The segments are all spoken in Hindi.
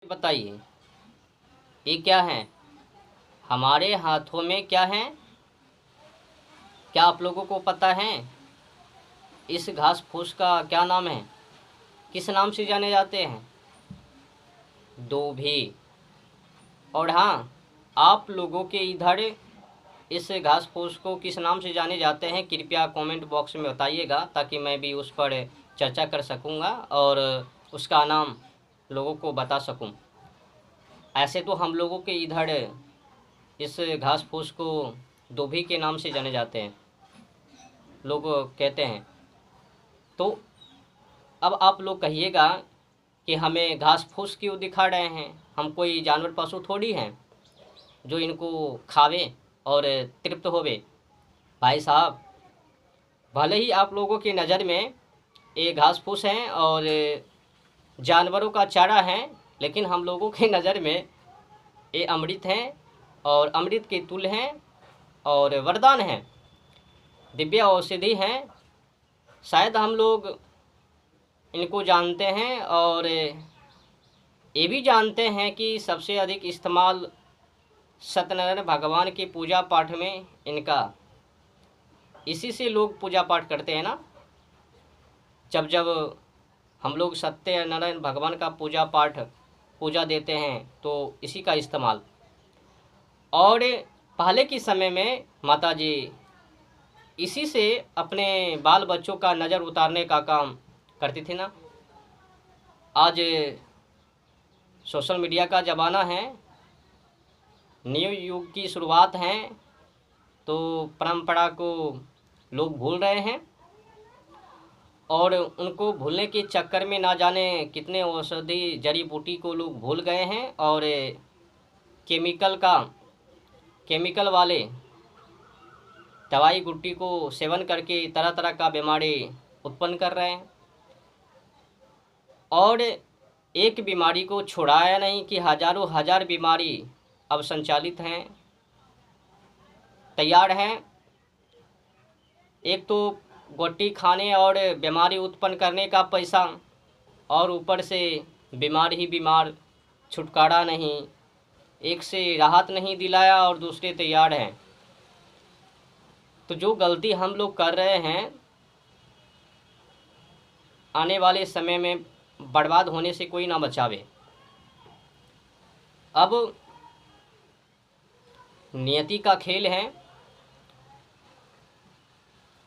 बताइए, ये क्या है? हमारे हाथों में क्या है? क्या आप लोगों को पता है इस घास फूस का क्या नाम है? किस नाम से जाने जाते हैं? दूभी। और हाँ, आप लोगों के इधर इस घास फूस को किस नाम से जाने जाते हैं, कृपया कमेंट बॉक्स में बताइएगा, ताकि मैं भी उस पर चर्चा कर सकूँगा और उसका नाम लोगों को बता सकूँ। ऐसे तो हम लोगों के इधर इस घास फूस को दूभी के नाम से जाने जाते हैं, लोग कहते हैं। तो अब आप लोग कहिएगा कि हमें घास फूस क्यों दिखा रहे हैं? हम कोई जानवर पशु थोड़ी हैं जो इनको खावे और तृप्त होवे। भाई साहब, भले ही आप लोगों की नज़र में ये घास फूस हैं और जानवरों का चारा है, लेकिन हम लोगों की नज़र में ये अमृत हैं और अमृत के तुल्य हैं और वरदान हैं, दिव्य औषधि हैं। शायद हम लोग इनको जानते हैं और ये भी जानते हैं कि सबसे अधिक इस्तेमाल सत्यनारायण भगवान की पूजा पाठ में इनका, इसी से लोग पूजा पाठ करते हैं ना। जब जब हम लोग सत्यनारायण भगवान का पूजा देते हैं तो इसी का इस्तेमाल। और पहले के समय में माता जी इसी से अपने बाल बच्चों का नज़र उतारने का काम करती थी ना। आज सोशल मीडिया का ज़माना है, न्यू युग की शुरुआत है, तो परंपरा को लोग भूल रहे हैं और उनको भूलने के चक्कर में ना जाने कितने औषधि जड़ी बूटी को लोग भूल गए हैं और केमिकल वाले दवाई गुट्टी को सेवन करके तरह तरह का बीमारी उत्पन्न कर रहे हैं। और एक बीमारी को छुड़ाया नहीं कि हजारों हजार बीमारी अब संचालित हैं, तैयार हैं। एक तो गोटी खाने और बीमारी उत्पन्न करने का पैसा, और ऊपर से बीमार ही बीमार, छुटकारा नहीं, एक से राहत नहीं दिलाया और दूसरे तैयार हैं। तो जो गलती हम लोग कर रहे हैं, आने वाले समय में बर्बाद होने से कोई ना बचावे। अब नियति का खेल है,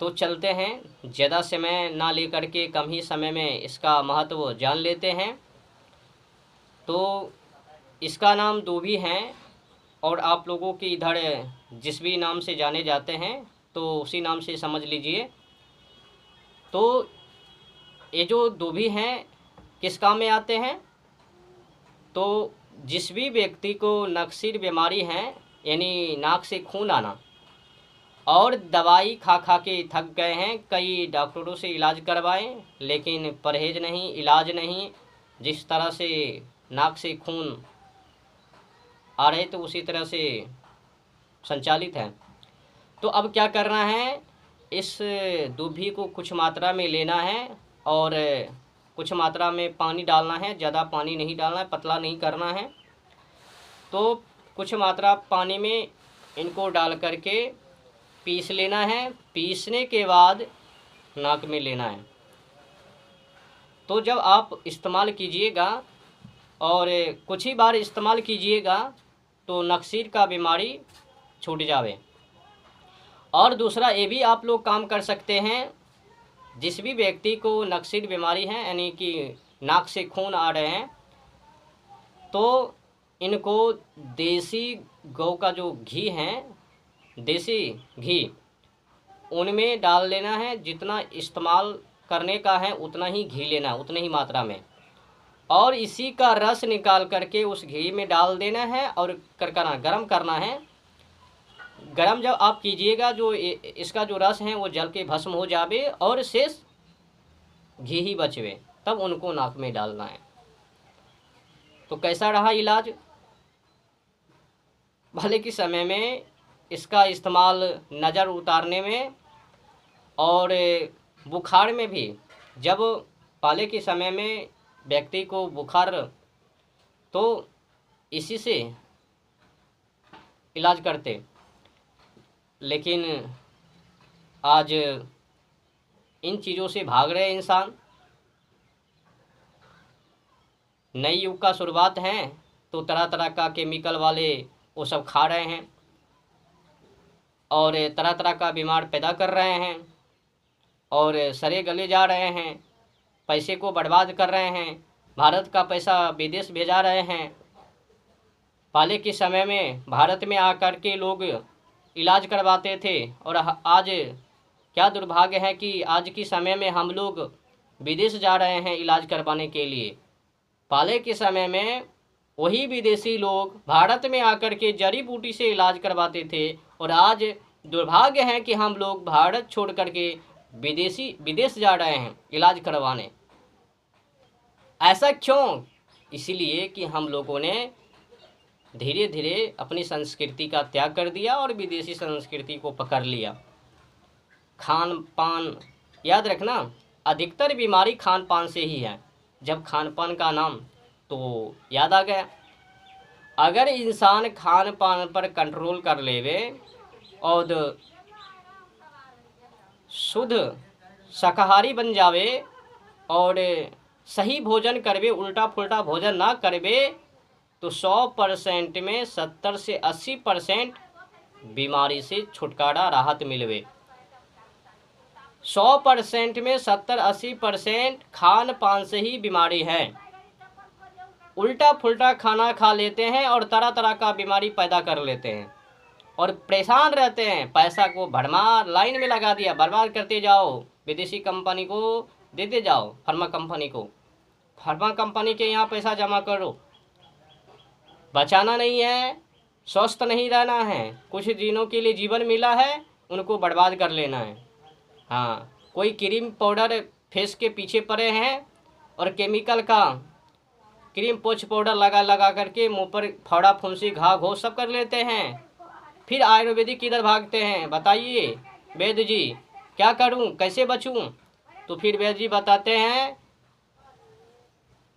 तो चलते हैं। ज़्यादा समय ना लेकर के कम ही समय में इसका महत्व जान लेते हैं। तो इसका नाम दूभी है और आप लोगों के इधर जिस भी नाम से जाने जाते हैं तो उसी नाम से समझ लीजिए। तो ये जो दूभी हैं किस काम में आते हैं? तो जिस भी व्यक्ति को नक्सीर बीमारी है, यानी नाक से खून आना, और दवाई खा खा के थक गए हैं, कई डॉक्टरों से इलाज करवाएं लेकिन परहेज नहीं, इलाज नहीं, जिस तरह से नाक से खून आ रहे तो उसी तरह से संचालित है। तो अब क्या करना है, इस दूभी को कुछ मात्रा में लेना है और कुछ मात्रा में पानी डालना है। ज़्यादा पानी नहीं डालना है, पतला नहीं करना है। तो कुछ मात्रा पानी में इनको डाल करके पीस लेना है। पीसने के बाद नाक में लेना है। तो जब आप इस्तेमाल कीजिएगा और कुछ ही बार इस्तेमाल कीजिएगा तो नक्सीर का बीमारी छूट जावे। और दूसरा ये भी आप लोग काम कर सकते हैं, जिस भी व्यक्ति को नक्सीर बीमारी है, यानी कि नाक से खून आ रहे हैं, तो इनको देसी गौ का जो घी है, देसी घी, उनमें डाल लेना है। जितना इस्तेमाल करने का है उतना ही घी लेना है, उतनी ही मात्रा में, और इसी का रस निकाल करके उस घी में डाल देना है और करना गरम करना है। गरम जब आप कीजिएगा, जो इसका जो रस है वो जल के भस्म हो जावे और शेष घी ही बचवे, तब उनको नाक में डालना है। तो कैसा रहा इलाज? भले के समय में इसका इस्तेमाल नज़र उतारने में और बुखार में भी, जब पहले के समय में व्यक्ति को बुखार तो इसी से इलाज करते। लेकिन आज इन चीज़ों से भाग रहे इंसान। नई युग का शुरुआत है तो तरह तरह का केमिकल वाले वो सब खा रहे हैं और तरह तरह का बीमार पैदा कर रहे हैं और सरे गले जा रहे हैं, पैसे को बर्बाद कर रहे हैं, भारत का पैसा विदेश भेजा रहे हैं। पहले के समय में भारत में आकर के लोग इलाज करवाते थे और आज क्या दुर्भाग्य है कि आज के समय में हम लोग विदेश जा रहे हैं इलाज करवाने के लिए। पहले के समय में वही विदेशी लोग भारत में आकर के जड़ी बूटी से इलाज करवाते थे और आज दुर्भाग्य है कि हम लोग भारत छोड़ करके विदेश जा रहे हैं इलाज करवाने। ऐसा क्यों? इसीलिए कि हम लोगों ने धीरे धीरे अपनी संस्कृति का त्याग कर दिया और विदेशी संस्कृति को पकड़ लिया। खान पान याद रखना, अधिकतर बीमारी खान पान से ही है। जब खान पान का नाम तो याद आ गया। अगर इंसान खान पान पर कंट्रोल कर लेवे और शुद्ध शाकाहारी बन जावे और सही भोजन करवे, उल्टा पुल्टा भोजन ना करवे, तो 100% में 70 से 80% बीमारी से छुटकारा राहत मिलवे। 100% में 70-80% खान पान से ही बीमारी है। उल्टा पुल्टा खाना खा लेते हैं और तरह तरह का बीमारी पैदा कर लेते हैं और परेशान रहते हैं। पैसा को भरमार लाइन में लगा दिया, बर्बाद करते जाओ, विदेशी कंपनी को देते जाओ, फार्मा कंपनी को। फार्मा कंपनी के यहाँ पैसा जमा करो। बचाना नहीं है, स्वस्थ नहीं रहना है, कुछ दिनों के लिए जीवन मिला है, उनको बर्बाद कर लेना है। हाँ, कोई क्रीम पाउडर फेस के पीछे पड़े हैं और केमिकल का क्रीम पोछ पाउडर लगा करके मुंह पर फोड़ा फुंसी घाव घोष सब कर लेते हैं। फिर आयुर्वेदिक किधर भागते हैं? बताइए वैद्य जी, क्या करूं, कैसे बचूं? तो फिर वैद्य जी बताते हैं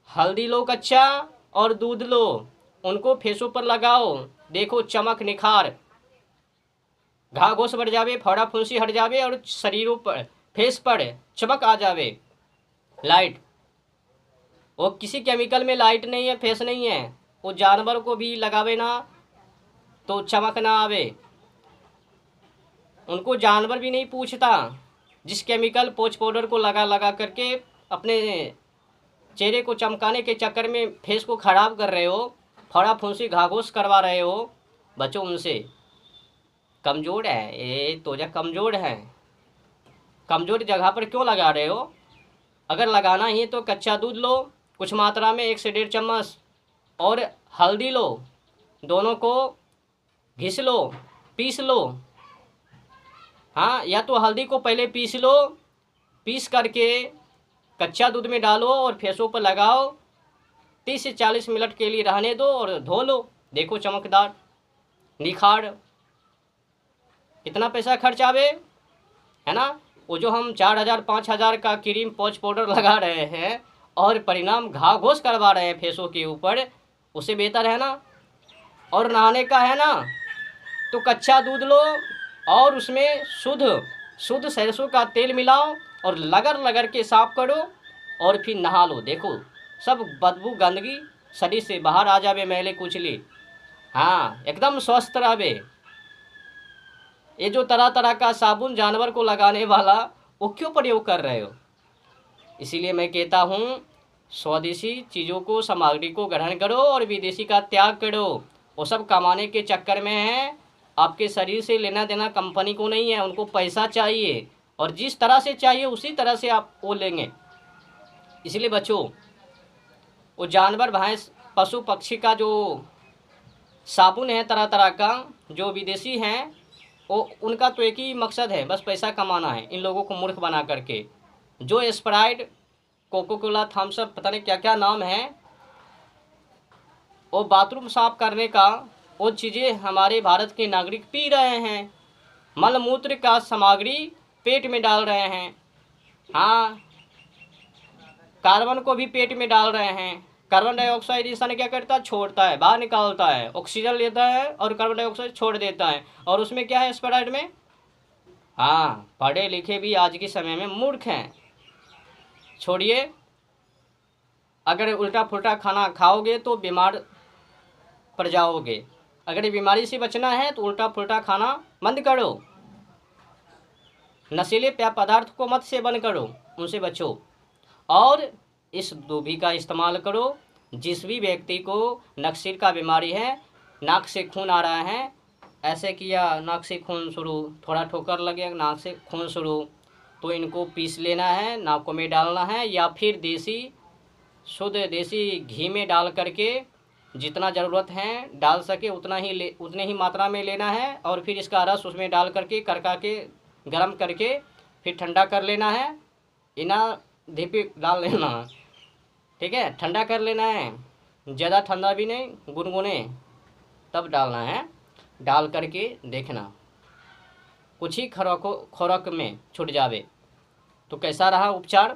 हल्दी लो कच्चा और दूध लो, उनको फेसों पर लगाओ, देखो चमक निखार, घाव घोष बढ़ जावे, फोड़ा फुंसी हट जावे और शरीरों पर फेस पर चमक आ जावे। लाइट, वो किसी केमिकल में लाइट नहीं है, फेस नहीं है। वो जानवर को भी लगावे ना तो चमक ना आवे। उनको जानवर भी नहीं पूछता। जिस केमिकल पोच पाउडर को लगा करके अपने चेहरे को चमकाने के चक्कर में फेस को ख़राब कर रहे हो, फोड़ा फुंसी घाघोस करवा रहे हो, बचो उनसे। कमज़ोर है ये तो, जब कमज़ोर है, कमज़ोर जगह पर क्यों लगा रहे हो? अगर लगाना ही तो कच्चा दूध लो कुछ मात्रा में 1 से 1.5 चम्मच और हल्दी लो, दोनों को घिस लो, पीस लो। हाँ, या तो हल्दी को पहले पीस लो, पीस करके कच्चा दूध में डालो और फेसों पर लगाओ, 30 से 40 मिनट के लिए रहने दो और धो लो, देखो चमकदार निखार। कितना पैसा खर्च आवे, है ना? वो जो हम 4,000-5,000 का क्रीम पोच पाउडर लगा रहे हैं और परिणाम घाव घोष करवा रहे हैं फेसों के ऊपर, उससे बेहतर है ना। और नहाने का है ना तो कच्चा दूध लो और उसमें शुद्ध सरसों का तेल मिलाओ और लगड़ के साफ करो और फिर नहा लो, देखो सब बदबू गंदगी शरीर से बाहर आ जावे, मैले कुचली। हाँ, एकदम स्वस्थ रहे। ये जो तरह तरह का साबुन जानवर को लगाने वाला, वो क्यों प्रयोग कर रहे हो? इसीलिए मैं कहता हूँ स्वदेशी चीज़ों को, सामग्री को ग्रहण करो और विदेशी का त्याग करो। वो सब कमाने के चक्कर में है, आपके शरीर से लेना देना कंपनी को नहीं है, उनको पैसा चाहिए और जिस तरह से चाहिए उसी तरह से आप वो लेंगे। इसलिए बच्चों, वो जानवर भैंस पशु पक्षी का जो साबुन है तरह तरह का, जो विदेशी हैं, वो उनका तो एक ही मकसद है, बस पैसा कमाना है, इन लोगों को मूर्ख बना करके। जो Sprite, Coca Cola, Thums Up, पता नहीं क्या क्या नाम है, वो बाथरूम साफ करने का, वो चीज़ें हमारे भारत के नागरिक पी रहे हैं। मलमूत्र का सामग्री पेट में डाल रहे हैं। हाँ, कार्बन को भी पेट में डाल रहे हैं। कार्बन डाइऑक्साइड इंसान क्या करता है, छोड़ता है, बाहर निकालता है, ऑक्सीजन लेता है और कार्बन डाइऑक्साइड छोड़ देता है। और उसमें क्या है स्पाइराइड में, हाँ पढ़े लिखे भी आज के समय में मूर्ख हैं। छोड़िए, अगर उल्टा पुल्टा खाना खाओगे तो बीमार पड़ जाओगे। अगर बीमारी से बचना है तो उल्टा पुल्टा खाना बंद करो, नशीले पेय पदार्थ को मत सेवन करो, उनसे बचो। और इस दूभी का इस्तेमाल करो। जिस भी व्यक्ति को नक्सीर का बीमारी है, नाक से खून आ रहा है, ऐसे किया नाक से खून शुरू, थोड़ा ठोकर लगे नाक से खून शुरू, तो इनको पीस लेना है, नाकों में डालना है, या फिर देसी शुद्ध देसी घी में डाल करके जितना ज़रूरत है डाल सके उतने ही मात्रा में लेना है। और फिर इसका रस उसमें डाल करके करका के गर्म करके फिर ठंडा कर लेना है, इना धीपी डाल लेना है, ठीक है, ठंडा कर लेना है, ज़्यादा ठंडा भी नहीं, गुनगुने तब डालना है। डाल करके देखना कुछ ही खुराक में छूट जावे। तो कैसा रहा उपचार?